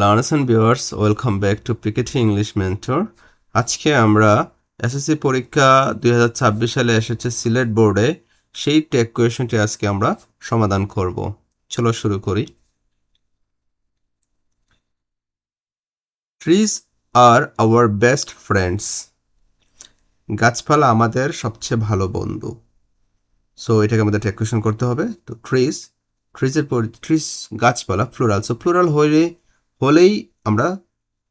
Learners and viewers, welcome back to PKT English Mentor. আজকে আমরা SSC পরীক্ষা 2026 সালে এসেছে সিলেট বোর্ডে সেই টেক কোয়েশ্চনটি আজকে আমরা সমাধান করব। চলো শুরু করি। Trees are our best friends. গাছপালা আমাদের সবচেয়ে ভালো বন্ধু। সো এটাকে আমাদের টেক কোয়েশ্চন করতে হবে। তো ট্রিজের পর ট্রিজ গাছপালা প্লুরাল। সো প্লুরাল হলেই আমরা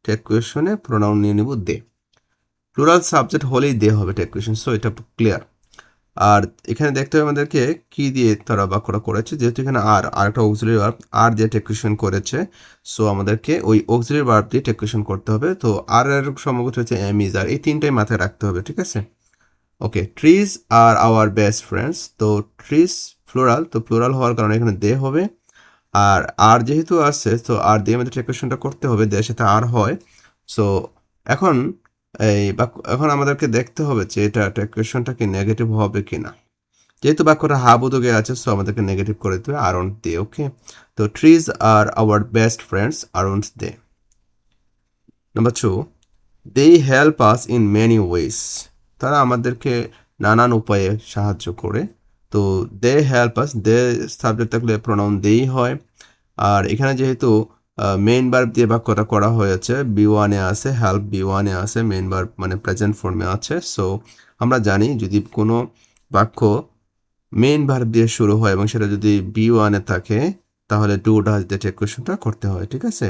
টেক কোয়েশনে প্রোনাউন নিয়ে নিব দে। প্লুরাল সাবজেক্ট হলেই দে হবে টেক কোয়েশন। সো এটা ক্লিয়ার। আর এখানে দেখতে হবে আমাদেরকে কি দিয়ে তারা বাক্যটা করেছে, যেহেতু এখানে আর একটা অক্সিলারি ভার্ব আর দিয়ে টেক কোয়েশন করেছে। সো আমাদেরকে ওই অক্সিলারি ভার্ব দিয়ে টেক কোয়েশন করতে হবে। তো আর এর সম্পর্ক হচ্ছে এম ইজ আর, এই তিনটাই মাথায় রাখতে হবে, ঠিক আছে? Okay, trees are our best friends. তো ট্রিজ প্লুরাল, তো প্লুরাল হওয়ার কারণে এখানে দে হবে। আর যেহেতু আছে, তো আর দিয়ে আমাদের টেক কোয়েশনটা করতে হবে, দেশের সাথে আর হয়। সো এখন এখন আমাদেরকে দেখতে হবে যে এটা টেক কোয়েশনটা কি নেগেটিভ হবে কিনা। যেহেতু বাক্যটা হা বোধকে আছে, সো আমাদেরকে নেগেটিভ করে দিতে হবে আরন্ট দে। ওকে, তো trees are our best friends aren't they. Number 2, they help us in many ways. তারা আমাদেরকে নানান উপায়ে সাহায্য করে। তো they help us, they subject থাকলে প্রোনাউন দেই হয়। আর এখানে যেহেতু মেইন ভার্ব দিয়ে বাক্যটা করা হয়েছে, বি1-এ আছে, হেল্প বি1-এ আছে, মেইন ভার্ব মানে প্রেজেন্ট ফর্মে আছে। সো আমরা জানি যদি কোনো বাক্য মেইন ভার্ব দিয়ে শুরু হয় এবং সেটা যদি বি1-এ থাকে, তাহলে ডু ডাজ দিয়ে টেক কোয়েশনটা করতে হয়, ঠিক আছে?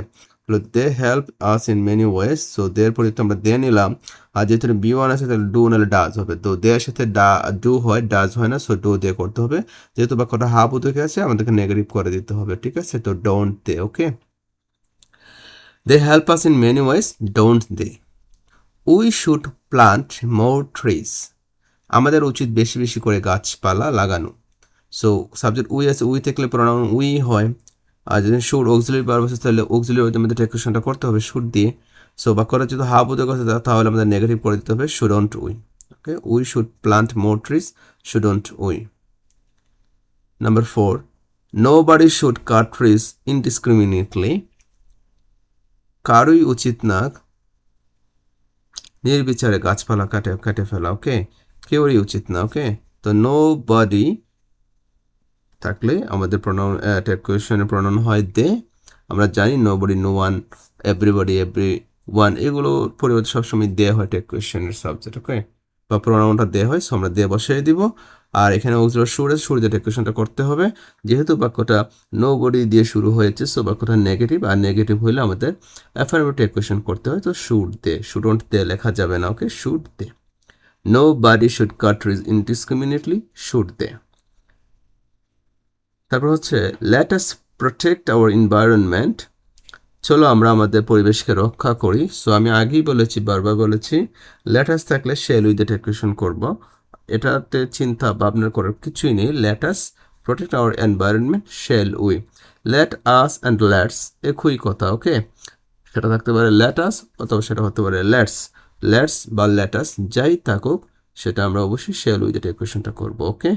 They help us in many ways. So their পরিবর্তে আমরা দে নিলাম। আর যেহেতু বি1 আছে তাহলে ডু নাহলে ডাজ হবে। তো দে এর সাথে ডু হয়, ডাজ হয় না। সো ডু দিয়ে করতে হবে। যেহেতু বাক্যটা হাফ উদ্যোগে আছে, আমাদেরকে নেগেটিভ করে দিতে হবে, ঠিক আছে? তো don't they. Okay, they help us in many ways, don't they. We should plant more trees. আমাদের উচিত বেশি বেশি করে গাছপালা লাগানো। সো সাবজেক্ট উই আছে, উই থাকলে প্রোনাউন উই হয়। আর যদি শুড অক্সিলারি ভার্ব আছে, তাহলে অক্সিলারি আমাদের টেক কোয়েশনটা করতে হবে শুড দিয়ে। সো বাক্যটা যদি হাফ উদ্যোগ আছে, তাহলে আমাদের নেগেটিভ করে দিতে হবে shouldn't we. Okay, we should plant more trees, shouldn't we. Number 4, nobody should cut trees indiscriminately. কারোই উচিত না নির্বিচারে গাছপালা কাটে ফেলা। ওকে, কেউরই উচিত না। ওকে, তো nobody থাকলে আমাদের প্রোনাউন টেক কোয়েশনের প্রোনাউন হয় দে। আমরা জানি nobody, no one, everybody, everyone, এগুলো পরিবর্তে সবসময় দে হয় টেক কোয়েশনের সাবজেক্ট। ওকে, বা প্রোনাউনটা দে হয়, সো আমরা দে বসিয়ে দিব। আর এখানে সুর দিয়ে টেক কোয়েশনটা করতে হবে। যেহেতু বাক্যটা নোবডি দিয়ে শুরু হয়েছে, সো বাক্যটা নেগেটিভ, আর নেগেটিভ হইলে আমাদের অ্যাফার্মেটিভ টেক কোয়েশন করতে হয়। তো শুড দে, শুডন্ট দে লেখা যাবে না। Okay, should they. Nobody should cut trees indiscriminately, should they. তারপর হচ্ছে let us protect our environment. চলো আমরা আমাদের পরিবেশকে রক্ষা করি। সো আমি আগেই বলেছি, বারবার বলেছি, লেট আস থাকলে শেল উইথ টেক কোয়েশন করব। এটাতে চিন্তা ভাবনা করার কিছুই নেই। Late us protect our environment, shell we. Let us and let's একই কথা। ওকে, সেটা থাকতে পারে লেট আস অথবা সেটা হতে পারে লেটস বা লেটাস, যাই থাকুক সেটা আমরা অবশ্যই শেল উইথ টেক কোয়েশনটা করবো। ওকে।